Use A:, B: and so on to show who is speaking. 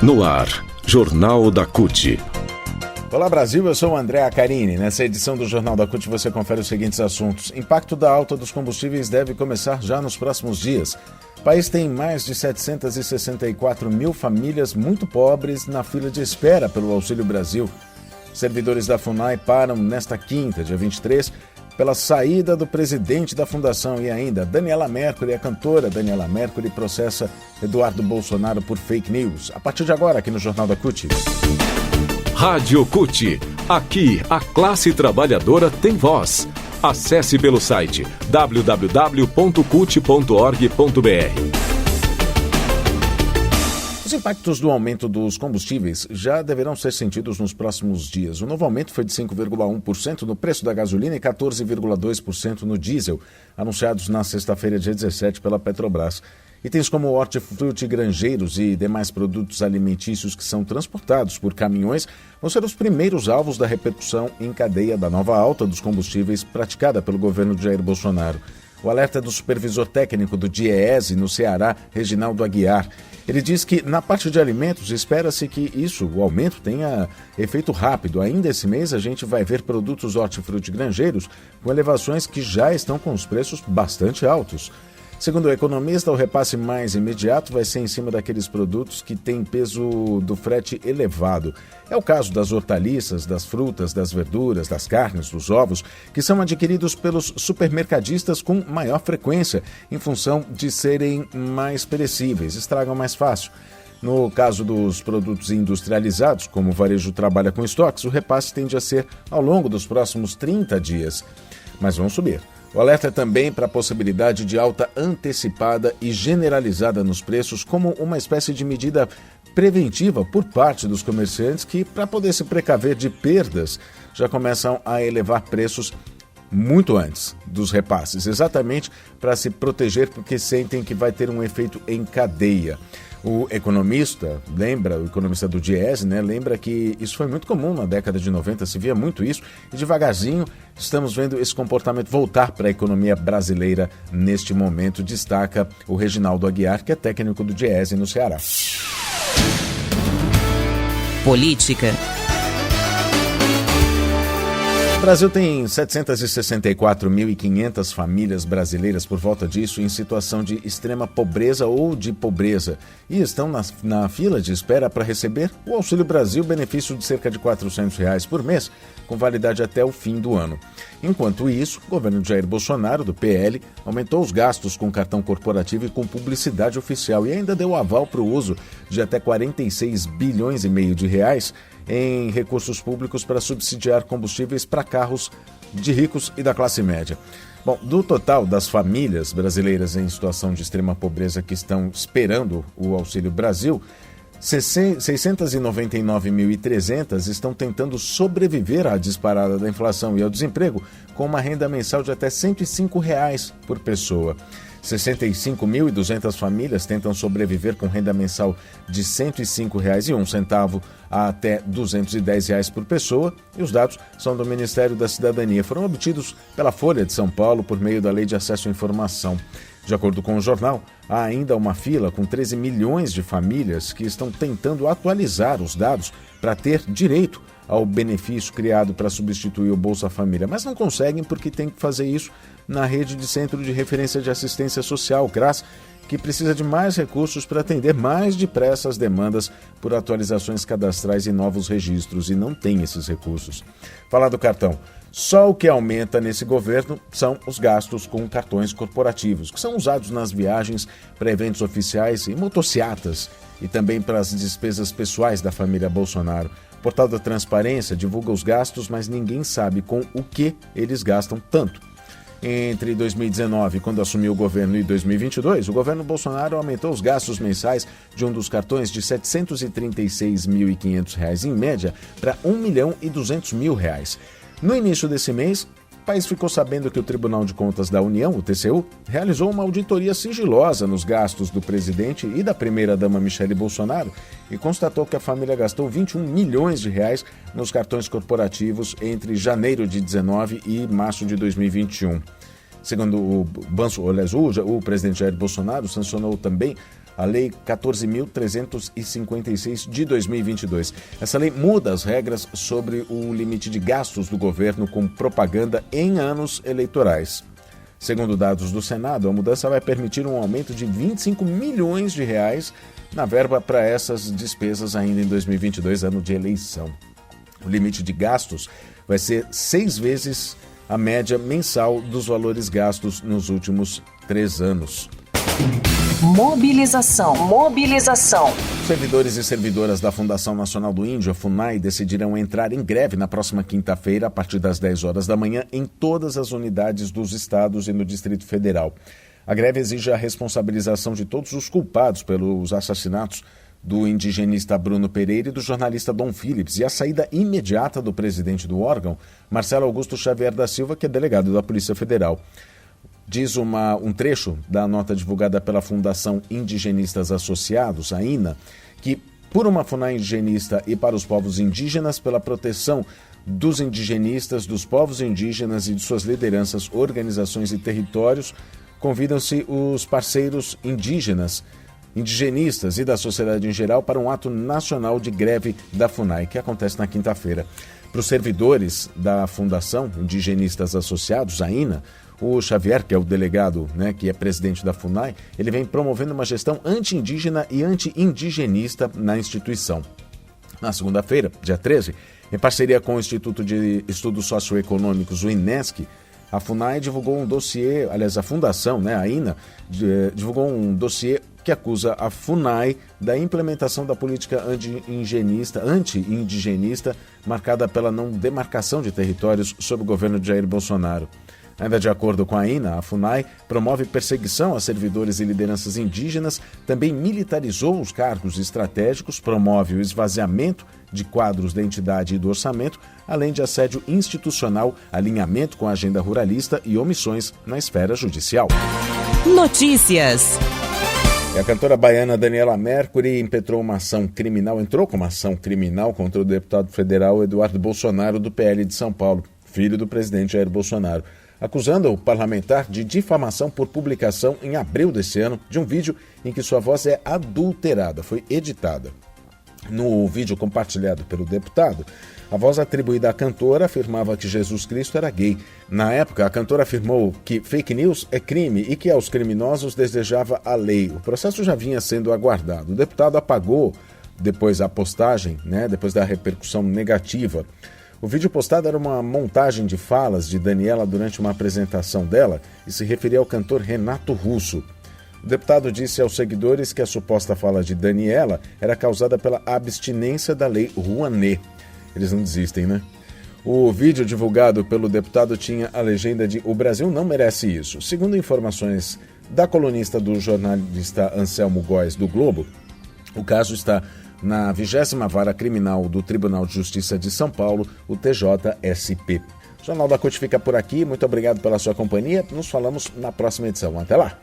A: No ar, Jornal da CUT.
B: Olá Brasil, eu sou o André Acarini. Nessa edição do Jornal da CUT você confere os seguintes assuntos. Impacto da alta dos combustíveis deve começar já nos próximos dias. O país tem mais de 764 mil famílias muito pobres na fila de espera pelo Auxílio Brasil. Servidores da FUNAI param nesta quinta, dia 23, pela saída do presidente da fundação. E ainda, Daniela Mercury, a cantora Daniela Mercury, processa Eduardo Bolsonaro por fake news. A partir de agora, aqui no Jornal da CUT.
A: Rádio CUT. Aqui, a classe trabalhadora tem voz. Acesse pelo site www.cut.org.br.
B: Os impactos do aumento dos combustíveis já deverão ser sentidos nos próximos dias. O novo aumento foi de 5,1% no preço da gasolina e 14,2% no diesel, anunciados na sexta-feira, dia 17, pela Petrobras. Itens como hortifruti, granjeiros e demais produtos alimentícios que são transportados por caminhões vão ser os primeiros alvos da repercussão em cadeia da nova alta dos combustíveis praticada pelo governo de Jair Bolsonaro. O alerta é do supervisor técnico do DIEESE no Ceará, Reginaldo Aguiar. Ele diz que na parte de alimentos espera-se que o aumento tenha efeito rápido. Ainda esse mês a gente vai ver produtos hortifruti granjeiros com elevações que já estão com os preços bastante altos. Segundo o economista, o repasse mais imediato vai ser em cima daqueles produtos que têm peso do frete elevado. É o caso das hortaliças, das frutas, das verduras, das carnes, dos ovos, que são adquiridos pelos supermercadistas com maior frequência, em função de serem mais perecíveis, estragam mais fácil. No caso dos produtos industrializados, como o varejo trabalha com estoques, o repasse tende a ser ao longo dos próximos 30 dias. Mas vão subir. O alerta é também para a possibilidade de alta antecipada e generalizada nos preços como uma espécie de medida preventiva por parte dos comerciantes que, para poder se precaver de perdas, já começam a elevar preços muito antes dos repasses, exatamente para se proteger porque sentem que vai ter um efeito em cadeia. O economista do DIEESE, lembra que isso foi muito comum na década de 90, se via muito isso, e devagarzinho estamos vendo esse comportamento voltar para a economia brasileira neste momento, destaca o Reginaldo Aguiar, que é técnico do DIEESE no Ceará.
C: Política.
B: O Brasil tem 764.500 famílias brasileiras, por volta disso, em situação de extrema pobreza ou de pobreza, e estão na fila de espera para receber o Auxílio Brasil, benefício de cerca de R$ 400 por mês, com validade até o fim do ano. Enquanto isso, o governo de Jair Bolsonaro, do PL, aumentou os gastos com cartão corporativo e com publicidade oficial e ainda deu aval para o uso de até 46 bilhões e meio de reais em recursos públicos para subsidiar combustíveis para carros de ricos e da classe média. Bom, do total das famílias brasileiras em situação de extrema pobreza que estão esperando o Auxílio Brasil, 699.300 estão tentando sobreviver à disparada da inflação e ao desemprego com uma renda mensal de até R$ 105 por pessoa. 65.200 famílias tentam sobreviver com renda mensal de R$ 105,01 a até R$ 210 por pessoa, e os dados são do Ministério da Cidadania. Foram obtidos pela Folha de São Paulo por meio da Lei de Acesso à Informação. De acordo com o jornal, há ainda uma fila com 13 milhões de famílias que estão tentando atualizar os dados para ter direito ao benefício criado para substituir o Bolsa Família, mas não conseguem porque tem que fazer isso na rede de Centro de Referência de Assistência Social, CRAS, que precisa de mais recursos para atender mais depressa as demandas por atualizações cadastrais e novos registros, e não tem esses recursos. Falar do cartão. Só o que aumenta nesse governo são os gastos com cartões corporativos, que são usados nas viagens para eventos oficiais e motociatas, e também para as despesas pessoais da família Bolsonaro. O Portal da Transparência divulga os gastos, mas ninguém sabe com o que eles gastam tanto. Entre 2019, quando assumiu o governo, e 2022, o governo Bolsonaro aumentou os gastos mensais de um dos cartões de R$ 736.500 em média para R$ 1.200.000. No início desse mês, o país ficou sabendo que o Tribunal de Contas da União, o TCU, realizou uma auditoria sigilosa nos gastos do presidente e da primeira-dama Michele Bolsonaro e constatou que a família gastou R$ 21 milhões nos cartões corporativos entre janeiro de 2019 e março de 2021. Segundo o presidente Jair Bolsonaro, sancionou também a Lei 14.356 de 2022. Essa lei muda as regras sobre o limite de gastos do governo com propaganda em anos eleitorais. Segundo dados do Senado, a mudança vai permitir um aumento de 25 milhões de reais na verba para essas despesas ainda em 2022, ano de eleição. O limite de gastos vai ser 6 vezes a média mensal dos valores gastos nos últimos 3 anos.
C: Mobilização.
B: Servidores e servidoras da Fundação Nacional do Índio, a FUNAI, decidirão entrar em greve na próxima quinta-feira, a partir das 10 horas da manhã, em todas as unidades dos estados e no Distrito Federal. A greve exige a responsabilização de todos os culpados pelos assassinatos do indigenista Bruno Pereira e do jornalista Dom Phillips e a saída imediata do presidente do órgão, Marcelo Augusto Xavier da Silva, que é delegado da Polícia Federal. Diz um trecho da nota divulgada pela Fundação Indigenistas Associados, a INA, que por uma FUNAI indigenista e para os povos indígenas, pela proteção dos indigenistas, dos povos indígenas e de suas lideranças, organizações e territórios, convidam-se os parceiros indígenas, indigenistas e da sociedade em geral para um ato nacional de greve da FUNAI, que acontece na quinta-feira. Para os servidores da Fundação Indigenistas Associados, a INA, o Xavier, que é o delegado, que é presidente da FUNAI, ele vem promovendo uma gestão anti-indígena e anti-indigenista na instituição. Na segunda-feira, dia 13, em parceria com o Instituto de Estudos Socioeconômicos, o INESC, a FUNAI divulgou um dossiê, aliás, a Fundação, a INA, divulgou um dossiê que acusa a FUNAI da implementação da política anti-indigenista marcada pela não demarcação de territórios sob o governo de Jair Bolsonaro. Ainda de acordo com a INA, a FUNAI promove perseguição a servidores e lideranças indígenas, também militarizou os cargos estratégicos, promove o esvaziamento de quadros da entidade e do orçamento, além de assédio institucional, alinhamento com a agenda ruralista e omissões na esfera judicial.
C: Notícias.
B: A cantora baiana Daniela Mercury entrou com uma ação criminal contra o deputado federal Eduardo Bolsonaro, do PL de São Paulo, filho do presidente Jair Bolsonaro, acusando o parlamentar de difamação por publicação em abril desse ano de um vídeo em que sua voz é adulterada, foi editada. No vídeo compartilhado pelo deputado, a voz atribuída à cantora afirmava que Jesus Cristo era gay. Na época, a cantora afirmou que fake news é crime e que aos criminosos desejava a lei. O processo já vinha sendo aguardado. O deputado apagou depois a postagem, depois da repercussão negativa. O vídeo postado era uma montagem de falas de Daniela durante uma apresentação dela e se referia ao cantor Renato Russo. O deputado disse aos seguidores que a suposta fala de Daniela era causada pela abstinência da lei Rouanet. Eles não desistem, O vídeo divulgado pelo deputado tinha a legenda de "O Brasil não merece isso". Segundo informações da colunista do jornalista Anselmo Góes do Globo, o caso está na 20ª Vara Criminal do Tribunal de Justiça de São Paulo, o TJSP. O Jornal da CUT fica por aqui. Muito obrigado pela sua companhia. Nos falamos na próxima edição. Até lá!